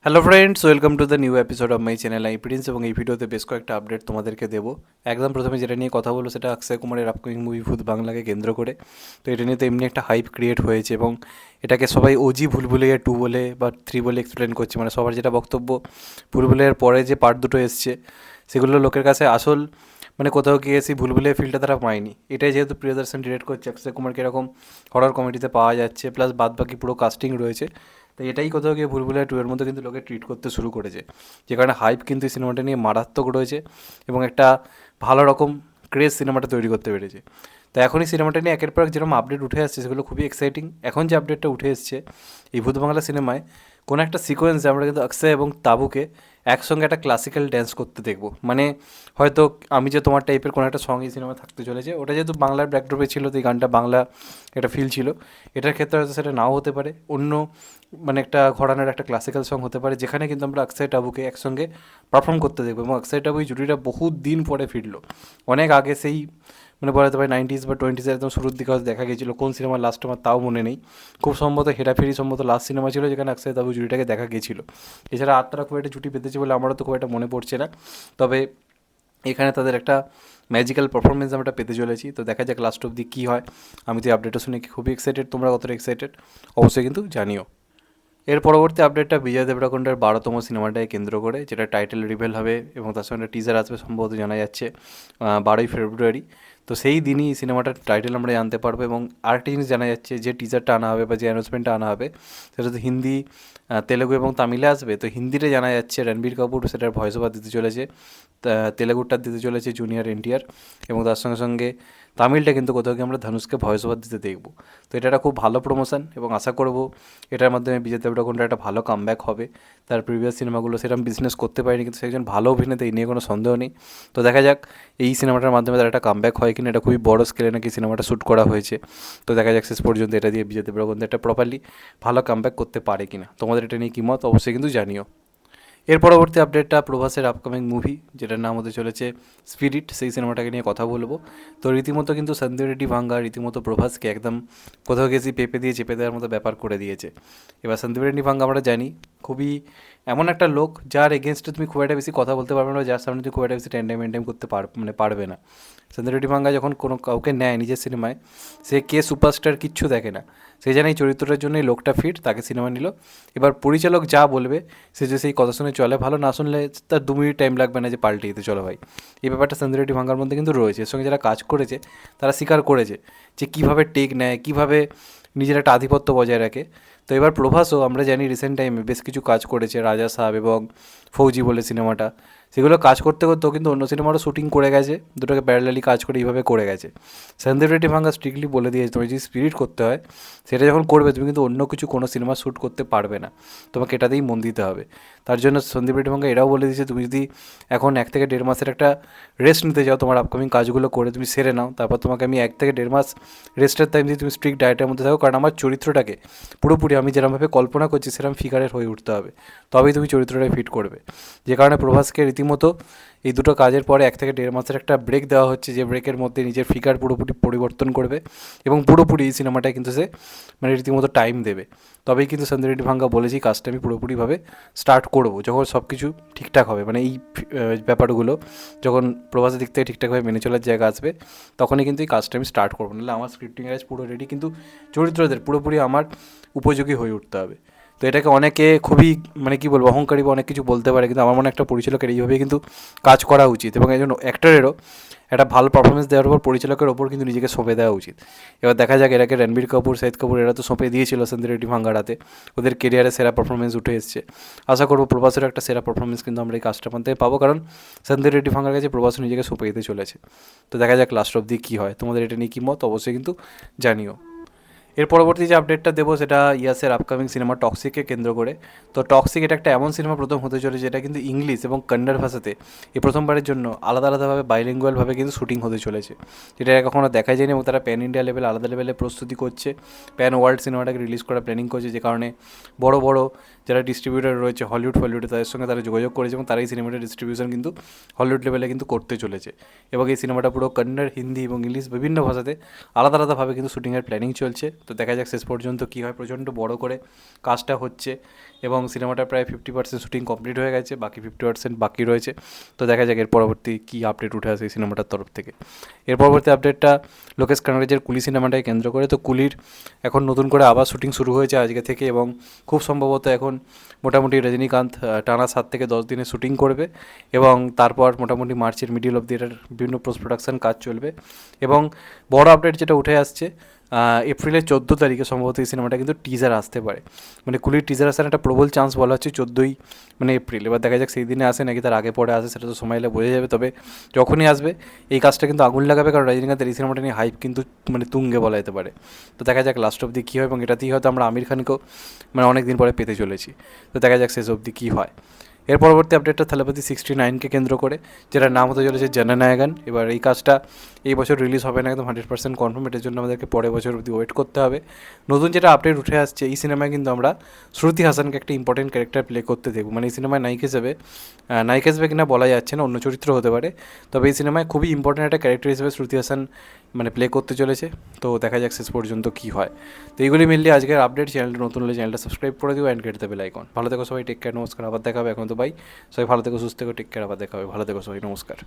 Hello friends, welcome to the new episode of my channel I Prince. এবং এই ভিডিওতে বেশ কয়েকটা আপডেট তোমাদেরকে দেবো। একদম প্রথমে যেটা নিয়ে কথা বলবো সেটা অক্ষয় কুমারের আপকামিং মুভি ভূত বাংলাকে কেন্দ্র করে। তো এটা নিয়ে তো এমনি একটা হাইপ ক্রিয়েট হয়েছে এবং এটাকে সবাই ওজি ভুলভুলাইয়া 2 বলে বা 3 বলে এক্সপ্লেন করছে। মানে সবার যেটা বক্তব্য, ভুলভুলাইয়ার পরে যে পার্ট দুটো এসছে সেগুলো লোকের কাছে আসল মানে কোথাও গিয়ে সেই ভুলভুলাইয়া ফিলটা তারা পায়নি। এটাই যেহেতু প্রিয়দর্শন ডিরেক্ট করছে, অক্ষয় কুমারকে এরকম হরর কমেডিতে পাওয়া যাচ্ছে, প্লাস বাদ বাকি পুরো কাস্টিং রয়েছে। তো এটাই কোথাও গিয়ে ভুলভুলাইয়া 2 এর মতো কিন্তু লোকে ট্রিট করতে শুরু করেছে, যে কারণে হাইপ কিন্তু এই সিনেমাটা নিয়ে মারাত্মক রয়েছে এবং একটা ভালো রকম ক্রেজ সিনেমাটা তৈরি করতে পেরেছে। তো এখনই সিনেমাটা নিয়ে একের পর এক যেরকম আপডেট উঠে আসছে সেগুলো খুবই এক্সাইটিং। এখন যে আপডেটটা উঠে এসছে এই ভূত বাংলা সিনেমায় কোনো একটা সিকোয়েন্সে আমরা কিন্তু অক্ষয় এবং তাবুকে একসঙ্গে একটা ক্লাসিক্যাল ড্যান্স করতে দেখবো। মানে হয়তো আমি যে তোমার টাইপের কোনো একটা সং এই সিনেমা থাকতে চলেছে, ওটা যেহেতু বাংলার ব্যাকড্রপে ছিল তো এই গানটা বাংলা একটা ফিল ছিল। এটার ক্ষেত্রে হয়তো সেটা নাও হতে পারে, অন্য মানে একটা ঘরানার একটা ক্লাসিক্যাল সং হতে পারে, যেখানে কিন্তু আমরা অক্ষয় টাবুকে একসঙ্গে পারফর্ম করতে দেখবো। এবং অক্ষয় টাবু এই জুটিটা বহু দিন পরে ফিরলো, অনেক আগে সেই মানে বলা যেতে পারে 90s বা 20s একদম শুরুর দিকে হয়তো দেখা গিয়েছিলো। কোন সিনেমার লাস্ট আমার তাও মনে নেই, খুব সম্ভবত হেরাফেরি সম্ভবত লাস্ট সিনেমা ছিল যেখানে অক্ষয় তাবু জুটিটাকে দেখা গিয়েছিলো। এছাড়া আর তারা খুব একটা জুটি পেতেছে বলে আমারও তো খুব একটা মনে পড়ছে না। তবে এখানে তাদের একটা ম্যাজিক্যাল পারফরমেন্স আমরা পেতে চলেছি। তো দেখা যাক লাস্ট অব্দি কী হয়। আমি তো এই আপডেটটা শুনে খুবই এক্সাইটেড। তোমরা কতটা এক্সাইটেড অবশ্যই কিন্তু জানিও। এর পরবর্তী আপডেটটা বিজয় দেবরাকোন্ডার 12তম সিনেমাটাকে কেন্দ্র করে, যেটা টাইটেল রিভেল হবে এবং তার সঙ্গে টিজার আসবে সম্ভবত জানা যাচ্ছে 12ই ফেব্রুয়ারি। তো সেই দিনই এই সিনেমাটার টাইটেল আমরা জানতে পারবো। এবং আরেকটা জিনিস জানা যাচ্ছে, যে টিজারটা আনা হবে বা যে অ্যানাউন্সমেন্টটা আনা হবে সেটা তো হিন্দি, তেলেগু এবং তামিলে আসবে। তো হিন্দিতে জানা যাচ্ছে রণবীর কাপুর সেটার ভয়েস ওভার দিতে চলেছে, তেলেগুরটা দিতে চলেছে জুনিয়র এনটিআর, এবং তার সঙ্গে সঙ্গে তামিলটা কিন্তু কোথাও গিয়ে আমরা ধনুষকে ভয়েস ওভার দিতে দেখবো। তো এটা একটা খুব ভালো প্রমোশন এবং আশা করবো এটার মাধ্যমে বিজয় দেবরাকোন্ডার একটা ভালো কামব্যাক হবে। তার প্রিভিয়াস সিনেমাগুলো সেরকম বিজনেস করতে পারেনি, কিন্তু সে একজন ভালো অভিনেতা, এই নিয়ে কোনো সন্দেহ নেই। তো দেখা যাক এই সিনেমাটার মাধ্যমে তার একটা কামব্যাক হয় কিনা। এটা খুবই বড় স্কেলে নাকি সিনেমাটা শ্যুট করা হয়েছে। তো দেখা যাক শেষ পর্যন্ত এটা দিয়ে বিজয় দেবরাকোন্ডা একটা প্রপারলি ভালো কামব্যাক করতে পারে কিনা। তোমাদের এটা নিয়ে কী মত অবশ্যই কিন্তু জানিও। এর পরবর্তী আপডেটটা প্রভাসের আপকামিং মুভি, যেটার নাম হতে চলেছে স্পিরিট, সেই সিনেমাটাকে নিয়ে কথা বলবো। তো রীতিমতো কিন্তু সন্দীপ রেড্ডি ভাঙ্গা রীতিমতো প্রভাসকে একদম কোথাও গেছি পেঁপে দিয়ে চেপে দেওয়ার মতো ব্যাপার করে দিয়েছে। এবার সন্দীপ রেড্ডি ভাঙ্গা আমরা জানি খুবই এমন একটা লোক যার এগেনস্টে তুমি খুব একটা বেশি কথা বলতে পারবে না, যার সামনে তুমি খুব একটা বেশি মেনটেন করতে পারবে না। সন্দীপ রেড্ডি ভাঙ্গা যখন কোনো কাউকে নেয় নিজের সিনেমায়, সে কে সুপারস্টার কিচ্ছু দেখে না, সে জানে এই চরিত্রটার জন্যই লোকটা ফিট, তাকে সিনেমা নিল। এবার পরিচালক যা বলবে সে যে সেই কথা শুনে চলে, ভালো না শুনলে তার 2 মিনিট টাইম লাগবে না যে পাল্টে দিতে, চলো ভাই। এই ব্যাপারটা সন্দীপ রেড্ডি ভাঙ্গার মধ্যে কিন্তু রয়েছে। এর সঙ্গে যারা কাজ করেছে তারা স্বীকার করেছে যে কীভাবে টেক নেয়, কীভাবে নিজের একটা আধিপত্য বজায় রাখে। তো এবার প্রভাসও আমরা জানি রিসেন্ট টাইমে বেশ কিছু কাজ করেছে, রাজা সাহেব এবং ফৌজি বলে সিনেমাটা, সেগুলো কাজ করতে করতেও কিন্তু অন্য সিনেমারও শ্যুটিং করে গেছে, দুটোকে প্যারালালি কাজ করে এইভাবে করে গেছে। সন্দীপ রেড্ডি ভাঙ্গা স্ট্রিক্টলি বলে দিয়েছে তুমি যদি স্পিরিট করতে হয় সেটা যখন করবে তুমি কিন্তু অন্য কিছু কোনো সিনেমা শ্যুট করতে পারবে না, তোমাকে এটাতেই মন দিতে হবে। তার জন্য সন্দীপ রেড্ডি ভাঙ্গা এটাও বলে দিয়েছে তুমি যদি এখন 1 থেকে 1.5 মাসের একটা রেস্ট নিতে যাও, তোমার আপকামিং কাজগুলো করে তুমি সেরে নাও, তারপর তোমাকে আমি 1 থেকে 1.5 মাস রেস্টের টাইম দিয়ে তুমি স্ট্রিক্ট ডায়েটের মধ্যে থাকো, কারণ আমার চরিত্রটাকে পুরোপুরি আমি যেরকমভাবে কল্পনা করছি সেরকম ফিগারের হয়ে উঠতে হবে, তবেই তুমি চরিত্রটাকে ফিট করবে। যে কারণে প্রভাসকে রীতিমতো এই দুটো কাজের পরে 1 থেকে 1.5 মাসের একটা ব্রেক দেওয়া হচ্ছে, যে ব্রেকের মধ্যে নিজের ফিগার পুরোপুরি পরিবর্তন করবে এবং পুরোপুরি এই সিনেমাটায় কিন্তু সে মানে রীতিমতো টাইম দেবে। তবেই কিন্তু সন্দীপ রেড্ডি ভাঙ্গা বলেছি কাজটা আমি পুরোপুরিভাবে স্টার্ট করবো যখন সব কিছু ঠিকঠাক হবে, মানে এই ব্যাপারগুলো যখন প্রভাসের দিক থেকে ঠিকঠাকভাবে মেনে চলার জায়গা আসবে তখনই কিন্তু এই কাজটা আমি স্টার্ট করবো। নাহলে আমার স্ক্রিপ্টিং কাজ পুরো রেডি, কিন্তু চরিত্রদের পুরোপুরি আমার উপযোগী হয়ে উঠতে হবে। তো এটাকে অনেকে খুবই মানে কী বলবো অহংকারী বা অনেক কিছু বলতে পারে, কিন্তু আমার মনে একটা পরিচালকের এইভাবেই কিন্তু কাজ করা উচিত এবং একজন অ্যাক্টরেরও একটা ভালো পারফরমেন্স দেওয়ার পর পরিচালকের ওপর কিন্তু নিজেকে সঁপে দেওয়া উচিত। এবার দেখা যাক এরাকে রণবীর কাপুর, শাহিদ কাপুর এরা তো সঁপে দিয়েছিল সন্দীপ রেড্ডি ভাঙ্গাড়াতে, ওদের কেরিয়ারে সেরা পারফরমেন্স উঠে এসছে। আশা করবো প্রভাসের একটা সেরা পারফরমেন্স কিন্তু আমরা এই কাজটার মধ্যে পাবো, কারণ সন্দীপ রেড্ডি ভাঙ্গার কাছে প্রভাস নিজেকে সঁপে দিতে চলেছে। তো দেখা যাক লাস্ট অব্দি কী হয়। তোমাদের এটা নিয়ে কী মত অবশ্যই কিন্তু জানিও। এর পরবর্তী যে আপডেটটা দেবো সেটা ইয়াসের আপকামিং সিনেমা টক্সিককে কেন্দ্র করে। তো টক্সিক এটা একটা এমন সিনেমা প্রথম হতে চলেছে যেটা কিন্তু ইংলিশ এবং কন্নড় ভাষাতে এই প্রথমবারের জন্য আলাদা আলাদাভাবে বাইলিঙ্গুয়ালভাবে কিন্তু শ্যুটিং হতে চলেছে, যেটা কখনো দেখা যায়নি। এবং তারা প্যান ইন্ডিয়া লেভেল আলাদা লেভেলে প্রস্তুতি করছে, প্যান ওয়ার্ল্ড সিনেমাটাকে রিলিজ করার প্ল্যানিং করছে, যে কারণে বড় বড় যারা ডিস্ট্রিবিউটার রয়েছে হলিউডে তাদের সঙ্গে তারা যোগাযোগ করেছে এবং তারা এই সিনেমাটার ডিস্ট্রিবিউশন কিন্তু হলিউড লেভেলে কিন্তু করতে চলেছে। এবং এই সিনেমাটা পুরো কন্নড়, হিন্দি এবং ইংলিশ বিভিন্ন ভাষাতে আলাদা আলাদাভাবে কিন্তু শ্যুটিংয়ের প্ল্যানিং চলছে। তো দেখা যাক শেষ পর্যন্ত কী হয়। প্রচণ্ড বড় করে কাজটা হচ্ছে এবং সিনেমাটা প্রায় 50% শুটিং কমপ্লিট হয়ে গেছে, বাকি 50% বাকি রয়েছে। তো দেখা যাক এর পরবর্তী কী আপডেট উঠে আসে এই সিনেমাটার তরফ থেকে। এর পরবর্তী আপডেটটা লোকেশ কানাগরাজের কুলি সিনেমাটাকে কেন্দ্র করে। তো কুলির এখন নতুন করে আবার শুটিং শুরু হয়েছে আজকে থেকে এবং খুব সম্ভবত এখন মোটামুটি রজনীকান্ত টানা 7 থেকে 10 দিনে শুটিং করবে এবং তারপর মোটামুটি মার্চের মিডিল অব দি এটার বিভিন্ন পোস্ট প্রোডাকশান কাজ চলবে। এবং বড় আপডেট যেটা উঠে আসছে, এপ্রিলের 14 তারিখে সম্ভবত এই সিনেমাটা কিন্তু টিজার আসতে পারে। মানে কুলির টিজার আসার একটা প্রবল চান্স বলা হচ্ছে 14ই এপ্রিল। এবার দেখা যাক সেই দিনে আসে নাকি তার আগে পরে আসে, সেটা তো সময় এলে বোঝা যাবে। তবে যখনই আসবে এই কাজটা কিন্তু আগুন লাগাবে, কারণ রজনীকান্তের এই সিনেমাটা নিয়ে হাইপ কিন্তু তুঙ্গে বলা যেতে পারে। তো দেখা যাক লাস্ট অবধি কী হয়, এবং এটাতেই হয়তো আমরা আমির খানকেও অনেক দিন পরে পেতে চলেছি। তো দেখা যাক শেষ অবধি কী হয়। এর পরবর্তী আপডেটটা থালাপতি 69কে কেন্দ্র করে, যেটার নাম হতে চলেছে জননায়গন। এবার এই কাজটা এই বছর রিলিজ হবে না একদম 100% কনফার্ম, এটার জন্য আমাদেরকে পরের বছর অবধি ওয়েট করতে হবে। নতুন যেটা আপডেট উঠে আসছে, এই সিনেমায় কিন্তু আমরা শ্রুতি হাসানকে একটা ইম্পর্টেন্ট ক্যারেক্টার প্লে করতে দেখব। এই সিনেমায় নায়িকা হিসেবে কিনা বলা যাচ্ছে না, অন্য চরিত্র হতে পারে। তবে এই সিনেমায় খুবই ইম্পর্টেন্ট একটা ক্যারেক্টার হিসেবে শ্রুতি হাসান প্লে করতে চলেছে। তো দেখা যাক শেষ পর্যন্ত কী হয়। তো এইগুলি মিললে আজকের আপডেট। চ্যানেলটা নতুন হলে চ্যানেলটা সাবস্ক্রাইব করে দিও অ্যান্ড কেটে দেবে বেল আইকন। ভালো থেকো সবাই, টেক কেয়ার, নমস্কার। আবার দেখা হবে, এখন তো বাই। সবাই ভালো থেকো, সুস্থ থেকো, টেক কেয়ার, আবার দেখা হবে। ভালো থেকো সবাই, নমস্কার।